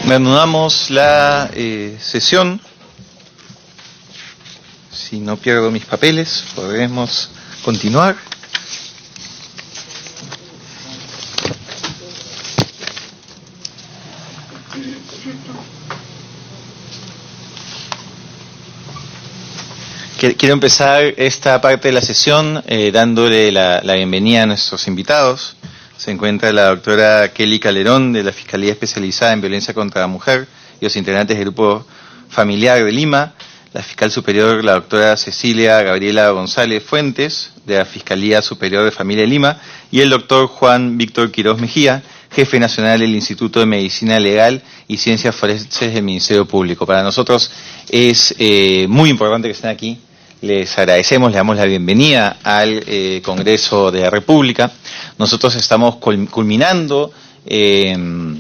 Reanudamos la sesión. Si no pierdo mis papeles, podremos continuar. Quiero empezar esta parte de la sesión dándole la bienvenida a nuestros invitados. Se encuentra la doctora Kelly Calderón, de la Fiscalía Especializada en Violencia contra la Mujer, y los integrantes del Grupo Familiar de Lima, la Fiscal Superior, la doctora Cecilia Gabriela González Fuentes, de la Fiscalía Superior de Familia de Lima, y el doctor Juan Víctor Quiroz Mejía, jefe nacional del Instituto de Medicina Legal y Ciencias Forenses del Ministerio Público. Para nosotros es muy importante que estén aquí. Les agradecemos, le damos la bienvenida al Congreso de la República. Nosotros estamos culminando el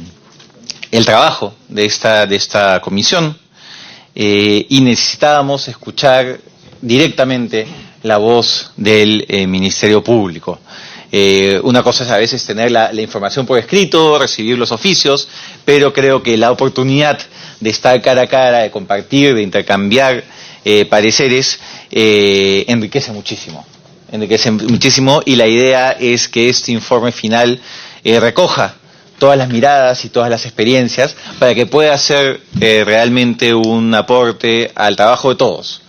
trabajo de esta comisión y necesitábamos escuchar directamente la voz del Ministerio Público. Una cosa es a veces tener la información por escrito, recibir los oficios, pero creo que la oportunidad de estar cara a cara, de compartir, de intercambiar pareceres, enriquece muchísimo, y la idea es que este informe final recoja todas las miradas y todas las experiencias para que pueda ser realmente un aporte al trabajo de todos,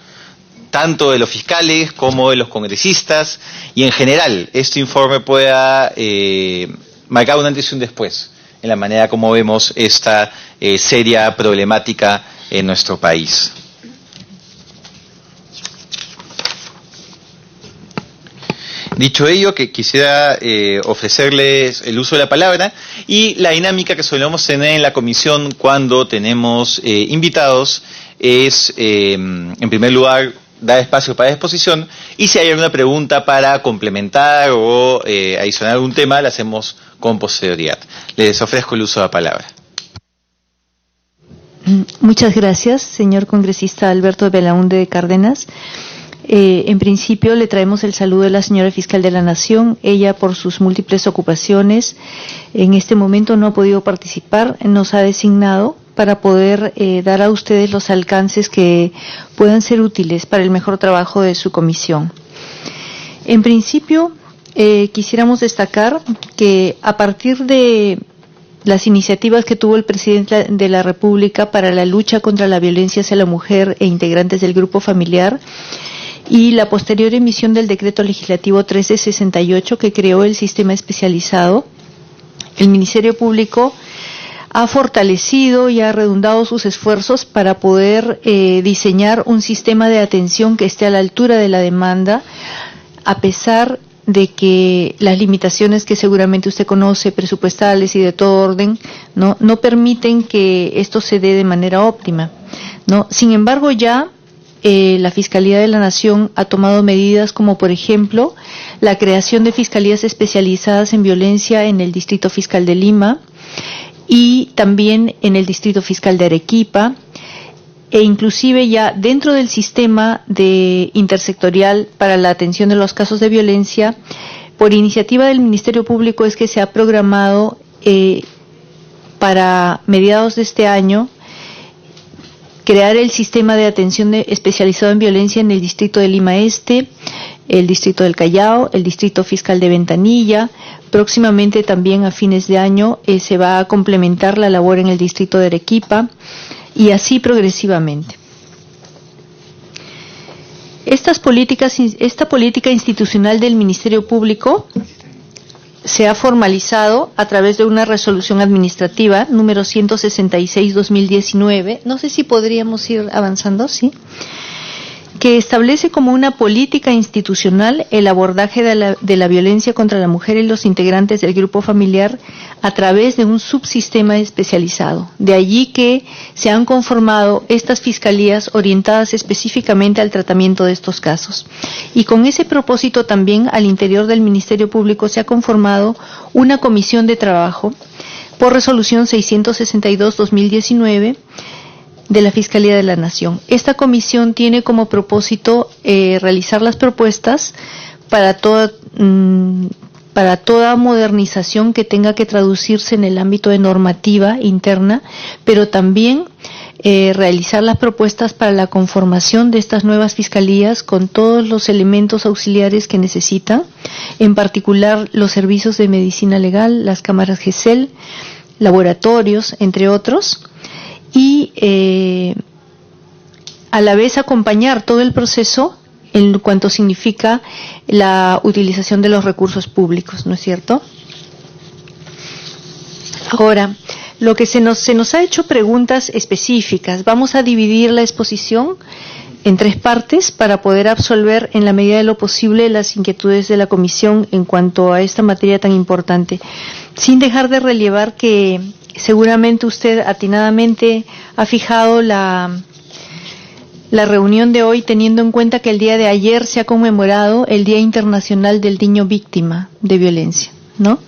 tanto de los fiscales como de los congresistas, y en general este informe pueda marcar un antes y un después en la manera como vemos esta seria problemática en nuestro país. Dicho ello, que quisiera ofrecerles el uso de la palabra y la dinámica que solemos tener en la comisión cuando tenemos invitados es, en primer lugar, dar espacio para exposición, y si hay alguna pregunta para complementar o adicionar algún tema, la hacemos con posterioridad. Les ofrezco el uso de la palabra. Muchas gracias, señor congresista Alberto Belaúnde de Cárdenas. En principio le traemos el saludo de la señora Fiscal de la Nación. Ella, por sus múltiples ocupaciones, en este momento no ha podido participar, nos ha designado para poder dar a ustedes los alcances que puedan ser útiles para el mejor trabajo de su comisión. En principio, quisiéramos destacar que a partir de las iniciativas que tuvo el presidente de la República para la lucha contra la violencia hacia la mujer e integrantes del grupo familiar, y la posterior emisión del decreto legislativo 1368 que creó el sistema especializado, el Ministerio Público ha fortalecido y ha redundado sus esfuerzos para poder diseñar un sistema de atención que esté a la altura de la demanda, a pesar de que las limitaciones que seguramente usted conoce, presupuestales y de todo orden, no permiten que esto se dé de manera óptima, ¿no? Sin embargo, ya la Fiscalía de la Nación ha tomado medidas como, por ejemplo, la creación de fiscalías especializadas en violencia en el Distrito Fiscal de Lima y también en el Distrito Fiscal de Arequipa, e inclusive ya dentro del sistema intersectorial para la atención de los casos de violencia, por iniciativa del Ministerio Público es que se ha programado para mediados de este año crear el sistema de atención especializado en violencia en el Distrito de Lima Este, el Distrito del Callao, el Distrito Fiscal de Ventanilla. Próximamente también a fines de año se va a complementar la labor en el Distrito de Arequipa, y así progresivamente. Esta política institucional del Ministerio Público se ha formalizado a través de una resolución administrativa número 166/2019, no sé si podríamos ir avanzando, ¿sí?, que establece como una política institucional el abordaje de la violencia contra la mujer y los integrantes del grupo familiar a través de un subsistema especializado. De allí que se han conformado estas fiscalías orientadas específicamente al tratamiento de estos casos. Y con ese propósito también al interior del Ministerio Público se ha conformado una comisión de trabajo por resolución 662/2019 de la Fiscalía de la Nación. Esta comisión tiene como propósito realizar las propuestas para para toda modernización que tenga que traducirse en el ámbito de normativa interna, pero también realizar las propuestas para la conformación de estas nuevas fiscalías con todos los elementos auxiliares que necesitan, en particular los servicios de medicina legal, las cámaras GESEL, laboratorios, entre otros, y a la vez acompañar todo el proceso en cuanto significa la utilización de los recursos públicos, ¿no es cierto? Ahora, lo que se nos ha hecho preguntas específicas. Vamos a dividir la exposición en 3 partes para poder absolver en la medida de lo posible las inquietudes de la comisión en cuanto a esta materia tan importante, sin dejar de relevar que seguramente usted atinadamente ha fijado la reunión de hoy teniendo en cuenta que el día de ayer se ha conmemorado el Día Internacional del Niño Víctima de Violencia, ¿no?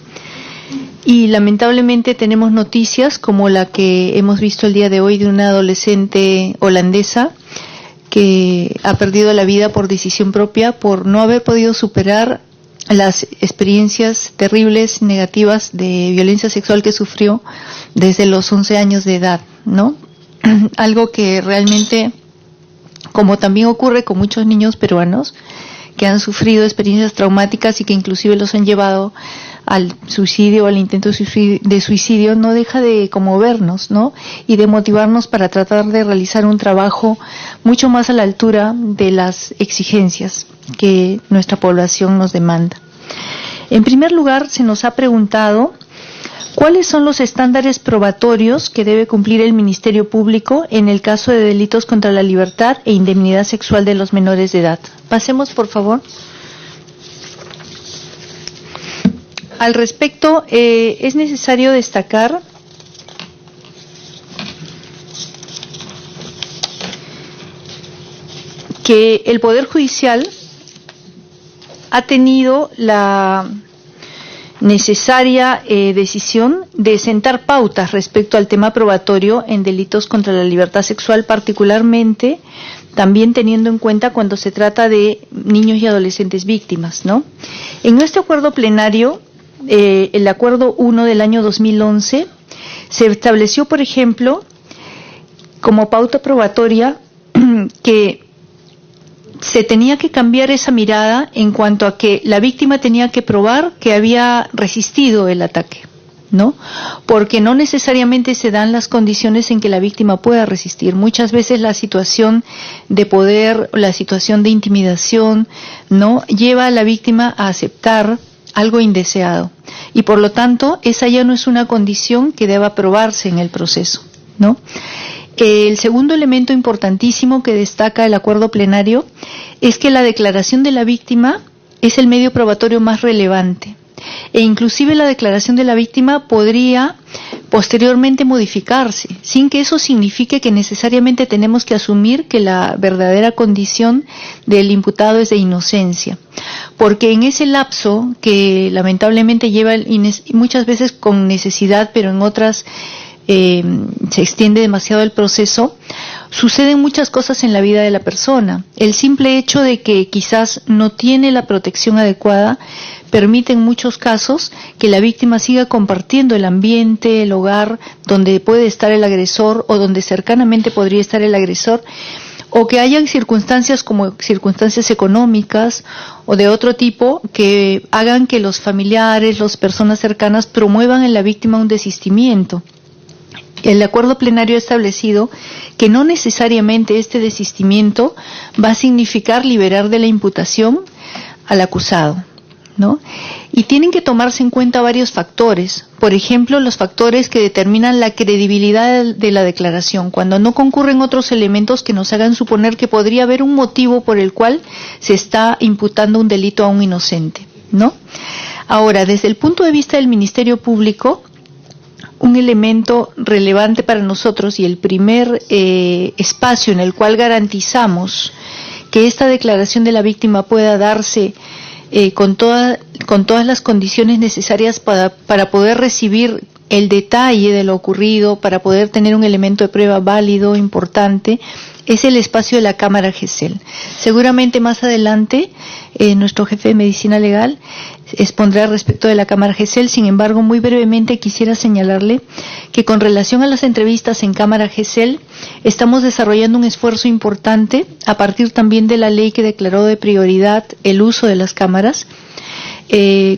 Y lamentablemente tenemos noticias como la que hemos visto el día de hoy de una adolescente holandesa que ha perdido la vida por decisión propia por no haber podido superar las experiencias terribles, negativas de violencia sexual que sufrió desde los 11 años de edad, ¿no? Algo que realmente, como también ocurre con muchos niños peruanos que han sufrido experiencias traumáticas y que inclusive los han llevado al suicidio o al intento de suicidio, no deja de conmovernos, ¿no? Y de motivarnos para tratar de realizar un trabajo mucho más a la altura de las exigencias que nuestra población nos demanda. En primer lugar, se nos ha preguntado ¿cuáles son los estándares probatorios que debe cumplir el Ministerio Público en el caso de delitos contra la libertad e indemnidad sexual de los menores de edad? Pasemos, por favor. Al respecto, es necesario destacar que el Poder Judicial ha tenido la necesaria decisión de sentar pautas respecto al tema probatorio en delitos contra la libertad sexual, particularmente también teniendo en cuenta cuando se trata de niños y adolescentes víctimas, ¿no? En nuestro acuerdo plenario, el acuerdo 1 del año 2011, se estableció, por ejemplo, como pauta probatoria que se tenía que cambiar esa mirada en cuanto a que la víctima tenía que probar que había resistido el ataque, ¿no? Porque no necesariamente se dan las condiciones en que la víctima pueda resistir. Muchas veces la situación de poder, la situación de intimidación, ¿no?, lleva a la víctima a aceptar algo indeseado. Y por lo tanto, esa ya no es una condición que deba probarse en el proceso, ¿no? El segundo elemento importantísimo que destaca el acuerdo plenario es que la declaración de la víctima es el medio probatorio más relevante e inclusive la declaración de la víctima podría posteriormente modificarse sin que eso signifique que necesariamente tenemos que asumir que la verdadera condición del imputado es de inocencia, porque en ese lapso que lamentablemente lleva muchas veces con necesidad, pero en otras se extiende demasiado el proceso, suceden muchas cosas en la vida de la persona. El simple hecho de que quizás no tiene la protección adecuada permite en muchos casos que la víctima siga compartiendo el ambiente, el hogar donde puede estar el agresor o donde cercanamente podría estar el agresor, o que hayan circunstancias como circunstancias económicas o de otro tipo que hagan que los familiares, las personas cercanas promuevan en la víctima un desistimiento. El acuerdo plenario ha establecido que no necesariamente este desistimiento va a significar liberar de la imputación al acusado, ¿no? Y tienen que tomarse en cuenta varios factores, por ejemplo, los factores que determinan la credibilidad de la declaración, cuando no concurren otros elementos que nos hagan suponer que podría haber un motivo por el cual se está imputando un delito a un inocente, ¿no? Ahora, desde el punto de vista del Ministerio Público, un elemento relevante para nosotros y el primer espacio en el cual garantizamos que esta declaración de la víctima pueda darse con todas las condiciones necesarias para poder recibir el detalle de lo ocurrido, para poder tener un elemento de prueba válido, importante, es el espacio de la Cámara GESEL. Seguramente más adelante nuestro jefe de Medicina Legal expondrá respecto de la cámara GESEL. Sin embargo, muy brevemente quisiera señalarle que con relación a las entrevistas en cámara GESEL, estamos desarrollando un esfuerzo importante a partir también de la ley que declaró de prioridad el uso de las cámaras,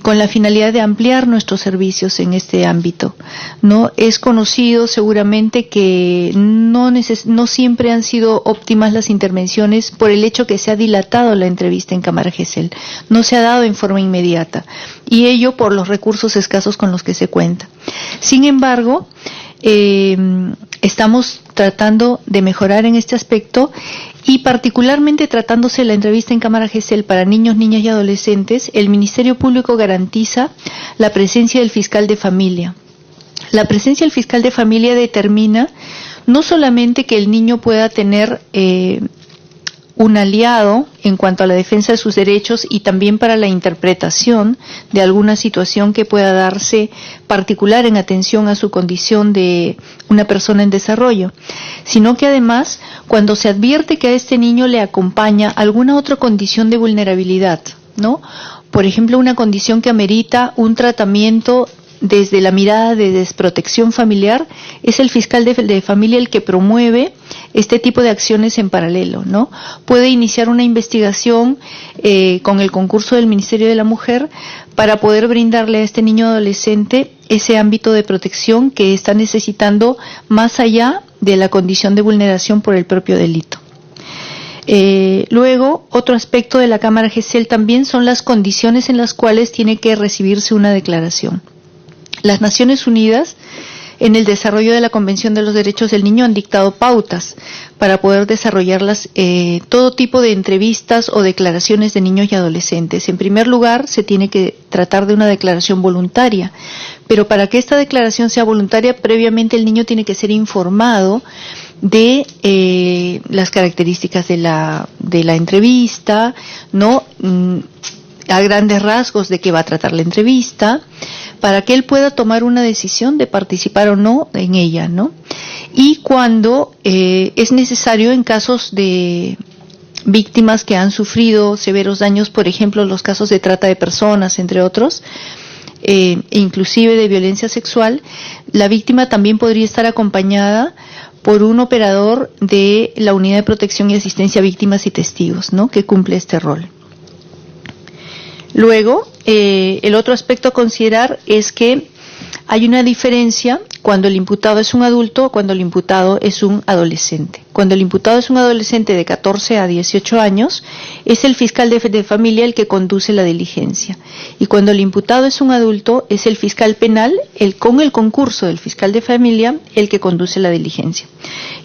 con la finalidad de ampliar nuestros servicios en este ámbito, ¿no? Es conocido seguramente que no siempre han sido óptimas las intervenciones por el hecho que se ha dilatado la entrevista en cámara GESEL, no se ha dado en forma inmediata, y ello por los recursos escasos con los que se cuenta. Sin embargo, estamos tratando de mejorar en este aspecto, y particularmente tratándose la entrevista en cámara GESEL para niños, niñas y adolescentes, el Ministerio Público garantiza la presencia del fiscal de familia. La presencia del fiscal de familia determina no solamente que el niño pueda tener un aliado en cuanto a la defensa de sus derechos y también para la interpretación de alguna situación que pueda darse particular en atención a su condición de una persona en desarrollo, sino que además, cuando se advierte que a este niño le acompaña alguna otra condición de vulnerabilidad, ¿no? Por ejemplo, una condición que amerita un tratamiento desde la mirada de desprotección familiar, es el fiscal de familia el que promueve este tipo de acciones en paralelo, ¿no? Puede iniciar una investigación con el concurso del Ministerio de la Mujer para poder brindarle a este niño adolescente ese ámbito de protección que está necesitando más allá de la condición de vulneración por el propio delito. Luego, otro aspecto de la Cámara GESEL también son las condiciones en las cuales tiene que recibirse una declaración. Las Naciones Unidas, en el desarrollo de la Convención de los Derechos del Niño, han dictado pautas para poder desarrollarlas, todo tipo de entrevistas o declaraciones de niños y adolescentes. En primer lugar, se tiene que tratar de una declaración voluntaria, pero para que esta declaración sea voluntaria, previamente el niño tiene que ser informado de las características de la entrevista, ¿no? A grandes rasgos de qué va a tratar la entrevista, para que él pueda tomar una decisión de participar o no en ella, ¿no? Y cuando es necesario, en casos de víctimas que han sufrido severos daños, por ejemplo, los casos de trata de personas, entre otros, e inclusive de violencia sexual, la víctima también podría estar acompañada por un operador de la Unidad de Protección y Asistencia a Víctimas y Testigos, ¿no? Que cumple este rol. Luego, el otro aspecto a considerar es que hay una diferencia cuando el imputado es un adulto o cuando el imputado es un adolescente. Cuando el imputado es un adolescente de 14 a 18 años, es el fiscal de familia el que conduce la diligencia. Y cuando el imputado es un adulto, es el fiscal penal, con el concurso del fiscal de familia, el que conduce la diligencia.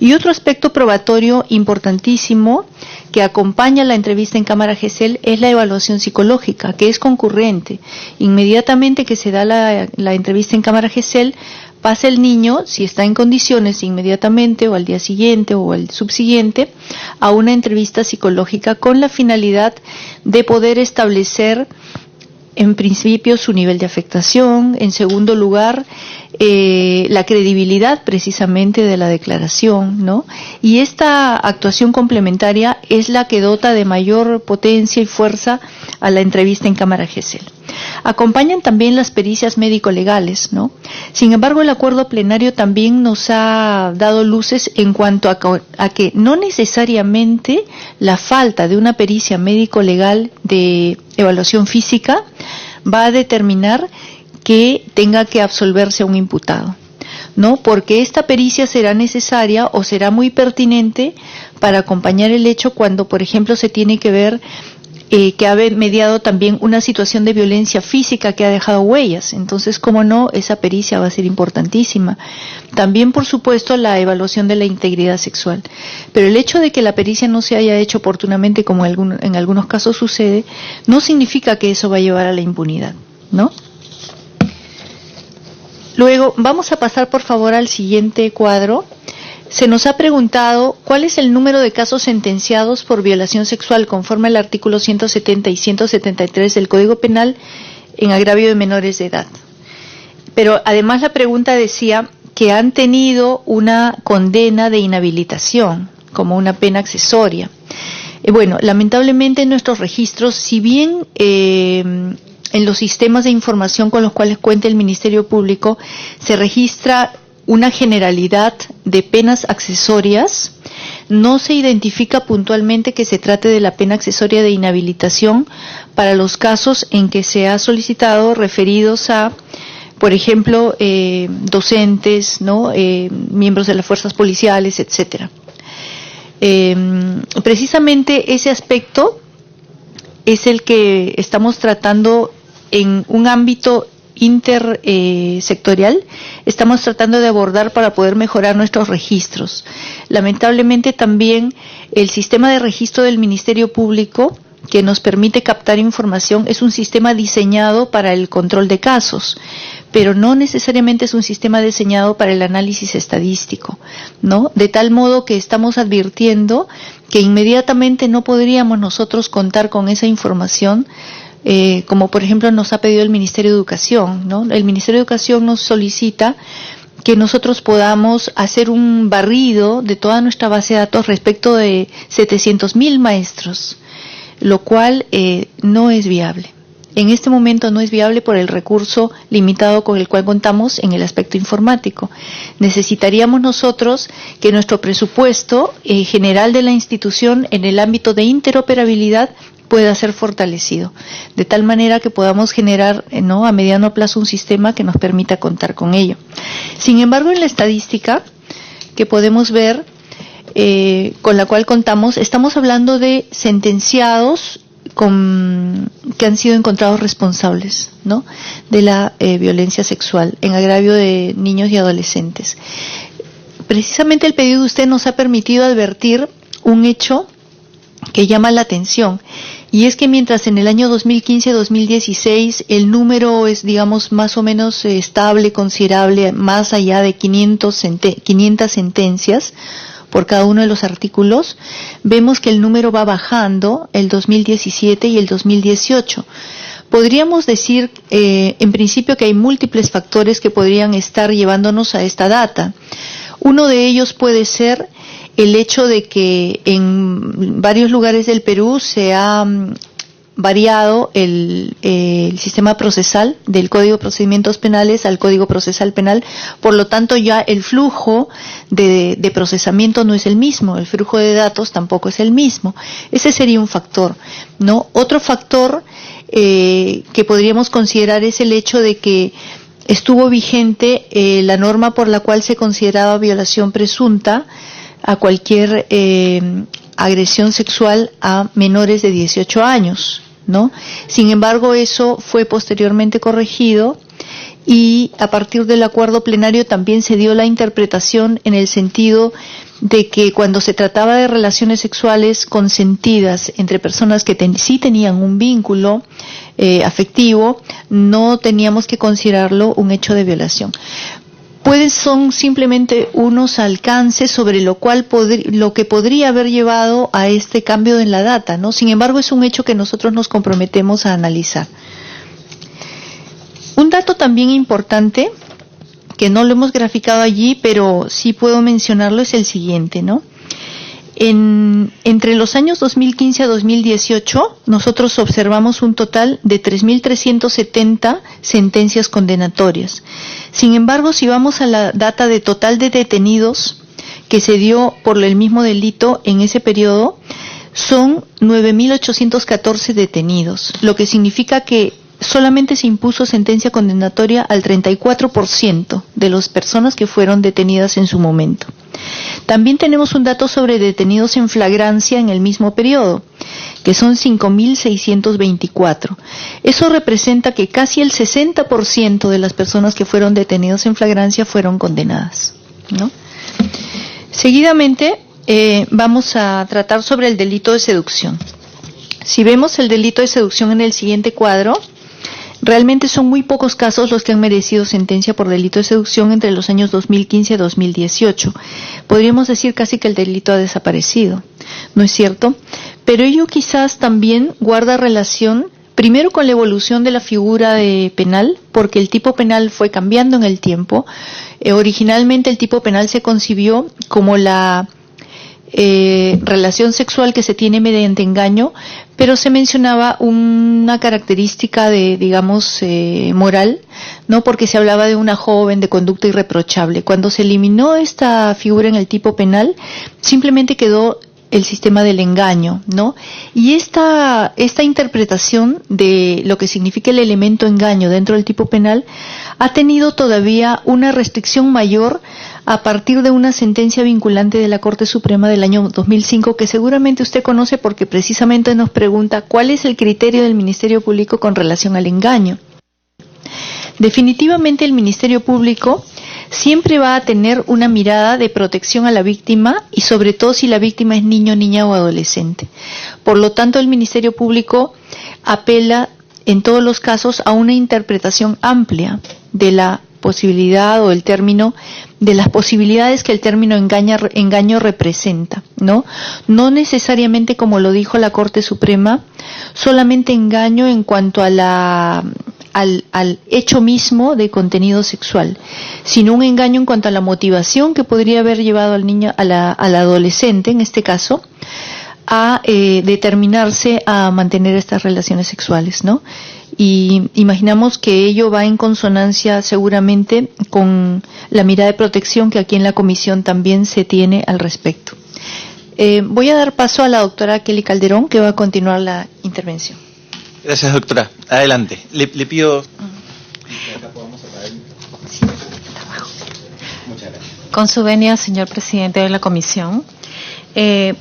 Y otro aspecto probatorio importantísimo que acompaña la entrevista en Cámara GESEL es la evaluación psicológica, que es concurrente. Inmediatamente que se da la entrevista en Cámara GESEL, pasa el niño, si está en condiciones, inmediatamente o al día siguiente o al subsiguiente, a una entrevista psicológica con la finalidad de poder establecer, en principio, su nivel de afectación, en segundo lugar, la credibilidad precisamente de la declaración, ¿no? Y esta actuación complementaria es la que dota de mayor potencia y fuerza a la entrevista en Cámara GESEL. Acompañan también las pericias médico-legales, ¿no? Sin embargo, el acuerdo plenario también nos ha dado luces en cuanto a que no necesariamente la falta de una pericia médico-legal de evaluación física va a determinar que tenga que absolverse a un imputado, ¿no? Porque esta pericia será necesaria o será muy pertinente para acompañar el hecho cuando, por ejemplo, se tiene que ver que ha mediado también una situación de violencia física que ha dejado huellas. Entonces, cómo no, esa pericia va a ser importantísima. También, por supuesto, la evaluación de la integridad sexual. Pero el hecho de que la pericia no se haya hecho oportunamente, como en algunos casos sucede, no significa que eso va a llevar a la impunidad, ¿no? Luego, vamos a pasar, por favor, al siguiente cuadro. Se nos ha preguntado cuál es el número de casos sentenciados por violación sexual conforme al artículo 170 y 173 del Código Penal en agravio de menores de edad. Pero además la pregunta decía que han tenido una condena de inhabilitación como una pena accesoria. Bueno, lamentablemente en nuestros registros, si bien en en los sistemas de información con los cuales cuenta el Ministerio Público se registra una generalidad de penas accesorias. No se identifica puntualmente que se trate de la pena accesoria de inhabilitación para los casos en que se ha solicitado referidos a, por ejemplo, docentes, ¿no? Miembros de las fuerzas policiales, etcétera. Precisamente ese aspecto es el que estamos tratando en un ámbito intersectorial, estamos tratando de abordar para poder mejorar nuestros registros. Lamentablemente también el sistema de registro del Ministerio Público, que nos permite captar información, es un sistema diseñado para el control de casos, pero no necesariamente es un sistema diseñado para el análisis estadístico, ¿no? De tal modo que estamos advirtiendo que inmediatamente no podríamos nosotros contar con esa información, como por ejemplo nos ha pedido el Ministerio de Educación, ¿no? El Ministerio de Educación nos solicita que nosotros podamos hacer un barrido de toda nuestra base de datos respecto de 700,000 maestros, lo cual no es viable. En este momento no es viable por el recurso limitado con el cual contamos en el aspecto informático. Necesitaríamos nosotros que nuestro presupuesto general de la institución en el ámbito de interoperabilidad pueda ser fortalecido, de tal manera que podamos generar, ¿no?, a mediano plazo un sistema que nos permita contar con ello. Sin embargo, en la estadística que podemos ver, con la cual contamos, estamos hablando de sentenciados que han sido encontrados responsables, ¿no?, de la violencia sexual en agravio de niños y adolescentes. Precisamente el pedido de usted nos ha permitido advertir un hecho que llama la atención, y es que mientras en el año 2015-2016 el número es, digamos, más o menos estable, considerable, más allá de 500 sentencias por cada uno de los artículos, vemos que el número va bajando el 2017 y el 2018. Podríamos decir, en principio, que hay múltiples factores que podrían estar llevándonos a esta data. Uno de ellos puede ser el hecho de que en varios lugares del Perú se ha variado el sistema procesal del Código de Procedimientos Penales al Código Procesal Penal, por lo tanto ya el flujo de procesamiento no es el mismo, el flujo de datos tampoco es el mismo. Ese sería un factor, ¿no? Otro factor que podríamos considerar es el hecho de que estuvo vigente la norma por la cual se consideraba violación presunta a cualquier agresión sexual a menores de 18 años, ¿no? Sin embargo, eso fue posteriormente corregido y a partir del acuerdo plenario también se dio la interpretación en el sentido de que cuando se trataba de relaciones sexuales consentidas entre personas que sí tenían un vínculo afectivo, no teníamos que considerarlo un hecho de violación. Son simplemente unos alcances sobre lo que podría haber llevado a este cambio en la data, ¿no? Sin embargo, es un hecho que nosotros nos comprometemos a analizar. Un dato también importante, que no lo hemos graficado allí, pero sí puedo mencionarlo, es el siguiente, ¿no? Entre los años 2015 a 2018, nosotros observamos un total de 3.370 sentencias condenatorias. Sin embargo, si vamos a la data de total de detenidos que se dio por el mismo delito en ese periodo, son 9.814 detenidos, lo que significa que solamente se impuso sentencia condenatoria al 34% de las personas que fueron detenidas en su momento. También tenemos un dato sobre detenidos en flagrancia en el mismo periodo, que son 5.624. Eso representa que casi el 60% de las personas que fueron detenidos en flagrancia fueron condenadas, ¿no? Seguidamente, vamos a tratar sobre el delito de seducción. Si vemos el delito de seducción en el siguiente cuadro, realmente son muy pocos casos los que han merecido sentencia por delito de seducción entre los años 2015 y 2018. Podríamos decir casi que el delito ha desaparecido, ¿no es cierto? Pero ello quizás también guarda relación, primero con la evolución de la figura penal, porque el tipo penal fue cambiando en el tiempo. Originalmente el tipo penal se concibió como la relación sexual que se tiene mediante engaño, pero se mencionaba una característica de, digamos, moral, ¿no? Porque se hablaba de una joven de conducta irreprochable. Cuando se eliminó esta figura en el tipo penal, simplemente quedó el sistema del engaño, ¿no? Y esta interpretación de lo que significa el elemento engaño dentro del tipo penal ha tenido todavía una restricción mayor a partir de una sentencia vinculante de la Corte Suprema del año 2005, que seguramente usted conoce porque precisamente nos pregunta cuál es el criterio del Ministerio Público con relación al engaño. Definitivamente el Ministerio Público siempre va a tener una mirada de protección a la víctima y sobre todo si la víctima es niño, niña o adolescente. Por lo tanto, el Ministerio Público apela en todos los casos a una interpretación amplia de la posibilidad o el término, de las posibilidades que el término engaño representa, ¿no? No necesariamente, como lo dijo la Corte Suprema, solamente engaño en cuanto a al hecho mismo de contenido sexual, sino un engaño en cuanto a la motivación que podría haber llevado al niño, al adolescente, en este caso, a determinarse a mantener estas relaciones sexuales, ¿no? Y imaginamos que ello va en consonancia seguramente con la mirada de protección que aquí en la comisión también se tiene al respecto. Voy a dar paso a la doctora Kelly Calderón, que va a continuar la intervención. Gracias, doctora. Adelante. Le pido... Muchas gracias. Con su venia, señor presidente de la comisión.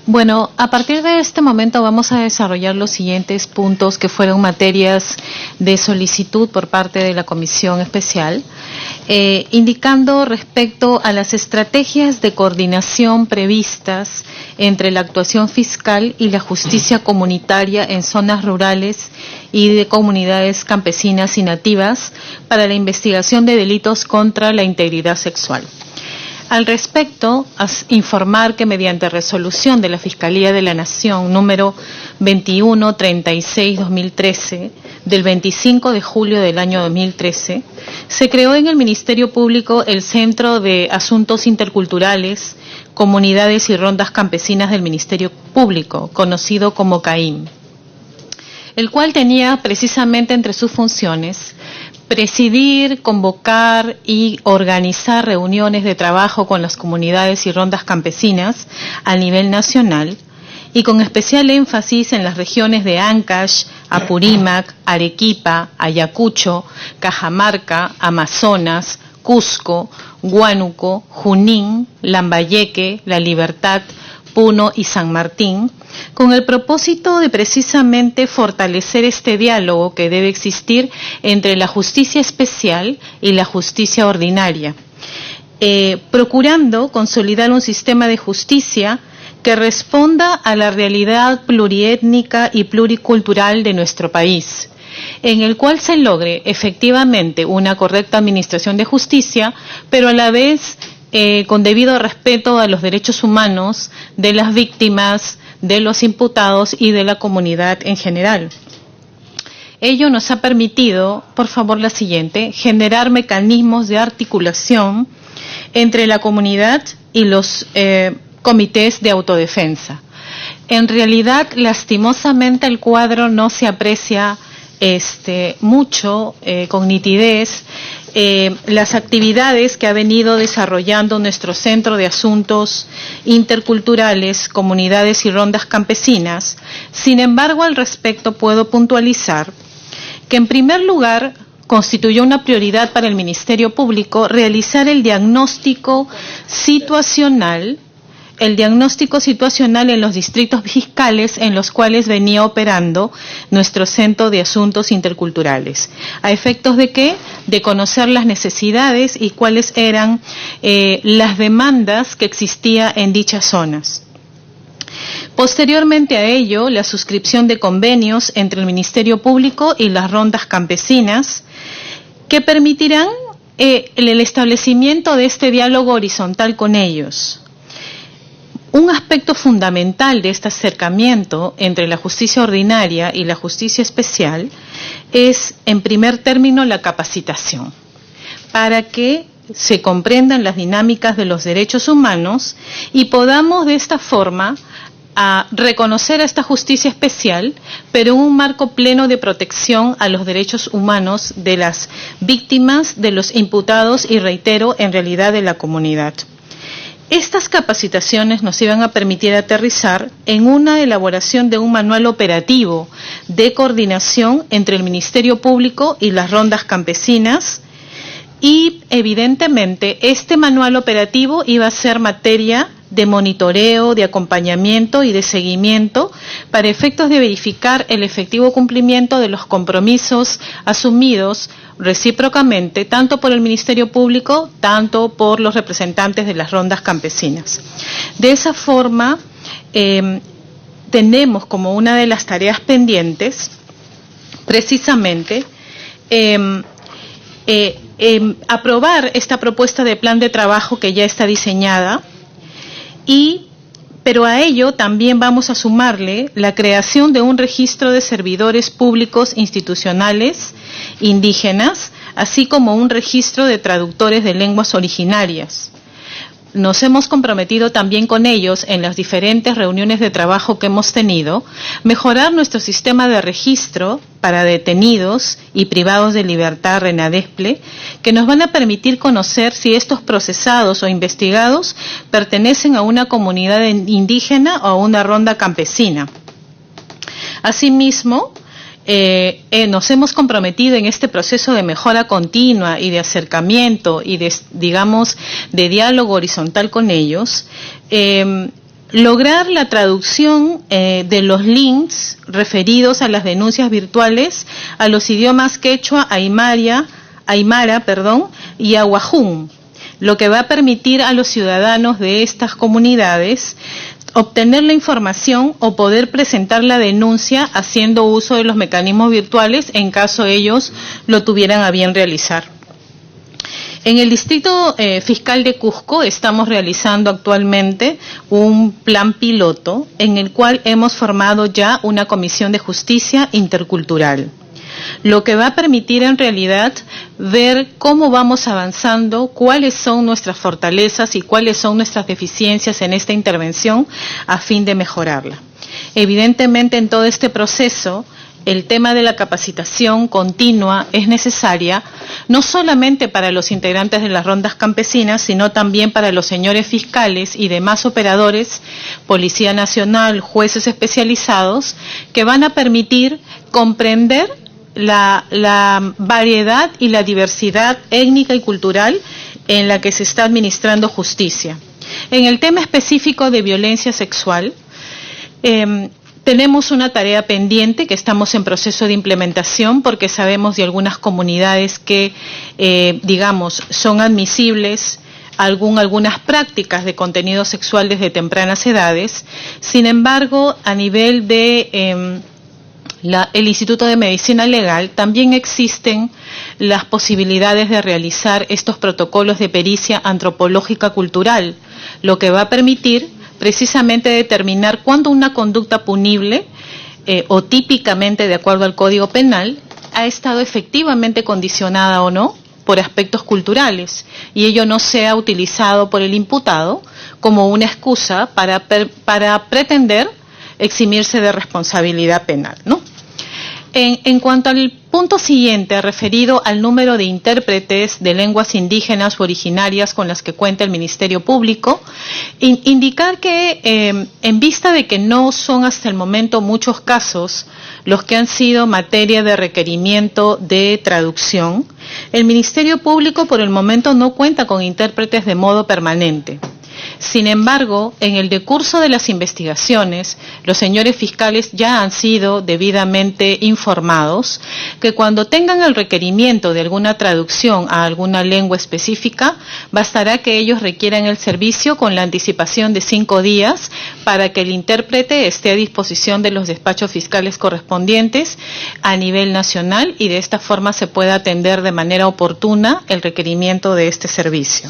Bueno, a partir de este momento vamos a desarrollar los siguientes puntos que fueron materias de solicitud por parte de la comisión especial, indicando respecto a las estrategias de coordinación previstas entre la actuación fiscal y la justicia comunitaria en zonas rurales y de comunidades campesinas y nativas para la investigación de delitos contra la integridad sexual. Al respecto, informar que mediante resolución de la Fiscalía de la Nación número 2136-2013 del 25 de julio del año 2013, se creó en el Ministerio Público el Centro de Asuntos Interculturales, Comunidades y Rondas Campesinas del Ministerio Público, conocido como CAIM, el cual tenía precisamente entre sus funciones presidir, convocar y organizar reuniones de trabajo con las comunidades y rondas campesinas a nivel nacional y con especial énfasis en las regiones de Ancash, Apurímac, Arequipa, Ayacucho, Cajamarca, Amazonas, Cusco, Huánuco, Junín, Lambayeque, La Libertad, Puno y San Martín, con el propósito de precisamente fortalecer este diálogo que debe existir entre la justicia especial y la justicia ordinaria, procurando consolidar un sistema de justicia que responda a la realidad pluriétnica y pluricultural de nuestro país, en el cual se logre efectivamente una correcta administración de justicia, pero a la vez con debido respeto a los derechos humanos de las víctimas, de los imputados y de la comunidad en general. Ello nos ha permitido, por favor la siguiente, generar mecanismos de articulación entre la comunidad y los comités de autodefensa. En realidad, lastimosamente, el cuadro no se aprecia mucho con nitidez. Las actividades que ha venido desarrollando nuestro Centro de Asuntos Interculturales, Comunidades y Rondas Campesinas. Sin embargo, al respecto puedo puntualizar que en primer lugar constituyó una prioridad para el Ministerio Público realizar el diagnóstico situacional en los distritos fiscales en los cuales venía operando nuestro Centro de Asuntos Interculturales. ¿A efectos de qué? De conocer las necesidades y cuáles eran las demandas que existía en dichas zonas. Posteriormente a ello, la suscripción de convenios entre el Ministerio Público y las rondas campesinas que permitirán el establecimiento de este diálogo horizontal con ellos. Un aspecto fundamental de este acercamiento entre la justicia ordinaria y la justicia especial es, en primer término, la capacitación, para que se comprendan las dinámicas de los derechos humanos y podamos de esta forma a reconocer a esta justicia especial, pero en un marco pleno de protección a los derechos humanos de las víctimas, de los imputados y, reitero, en realidad de la comunidad. Estas capacitaciones nos iban a permitir aterrizar en una elaboración de un manual operativo de coordinación entre el Ministerio Público y las rondas campesinas, y evidentemente este manual operativo iba a ser materia de monitoreo, de acompañamiento y de seguimiento para efectos de verificar el efectivo cumplimiento de los compromisos asumidos recíprocamente, tanto por el Ministerio Público, tanto por los representantes de las rondas campesinas. De esa forma, tenemos como una de las tareas pendientes, precisamente, aprobar esta propuesta de plan de trabajo que ya está diseñada, pero a ello también vamos a sumarle la creación de un registro de servidores públicos institucionales indígenas, así como un registro de traductores de lenguas originarias. Nos hemos comprometido también con ellos en las diferentes reuniones de trabajo que hemos tenido, mejorar nuestro sistema de registro para detenidos y privados de libertad RENADESPLE, que nos van a permitir conocer si estos procesados o investigados pertenecen a una comunidad indígena o a una ronda campesina. Asimismo, nos hemos comprometido en este proceso de mejora continua y de acercamiento y de diálogo horizontal con ellos, lograr la traducción de los links referidos a las denuncias virtuales a los idiomas quechua, aymara, y ahuajún, lo que va a permitir a los ciudadanos de estas comunidades obtener la información o poder presentar la denuncia haciendo uso de los mecanismos virtuales en caso ellos lo tuvieran a bien realizar. En el Distrito Fiscal de Cusco estamos realizando actualmente un plan piloto en el cual hemos formado ya una comisión de justicia intercultural, lo que va a permitir en realidad ver cómo vamos avanzando, cuáles son nuestras fortalezas y cuáles son nuestras deficiencias en esta intervención a fin de mejorarla. Evidentemente, en todo este proceso, el tema de la capacitación continua es necesaria, no solamente para los integrantes de las rondas campesinas, sino también para los señores fiscales y demás operadores, Policía Nacional, jueces especializados, que van a permitir comprender la variedad y la diversidad étnica y cultural en la que se está administrando justicia. En el tema específico de violencia sexual, tenemos una tarea pendiente que estamos en proceso de implementación porque sabemos de algunas comunidades que, son admisibles algunas prácticas de contenido sexual desde tempranas edades. Sin embargo, a nivel de el Instituto de Medicina Legal también existen las posibilidades de realizar estos protocolos de pericia antropológica cultural, lo que va a permitir precisamente determinar cuándo una conducta punible o típicamente de acuerdo al Código Penal ha estado efectivamente condicionada o no por aspectos culturales y ello no sea utilizado por el imputado como una excusa para pretender eximirse de responsabilidad penal, ¿no? En cuanto al punto siguiente, referido al número de intérpretes de lenguas indígenas o originarias con las que cuenta el Ministerio Público, indicar que en vista de que no son hasta el momento muchos casos los que han sido materia de requerimiento de traducción, el Ministerio Público por el momento no cuenta con intérpretes de modo permanente. Sin embargo, en el decurso de las investigaciones, los señores fiscales ya han sido debidamente informados que cuando tengan el requerimiento de alguna traducción a alguna lengua específica, bastará que ellos requieran el servicio con la anticipación de 5 días para que el intérprete esté a disposición de los despachos fiscales correspondientes a nivel nacional y de esta forma se pueda atender de manera oportuna el requerimiento de este servicio.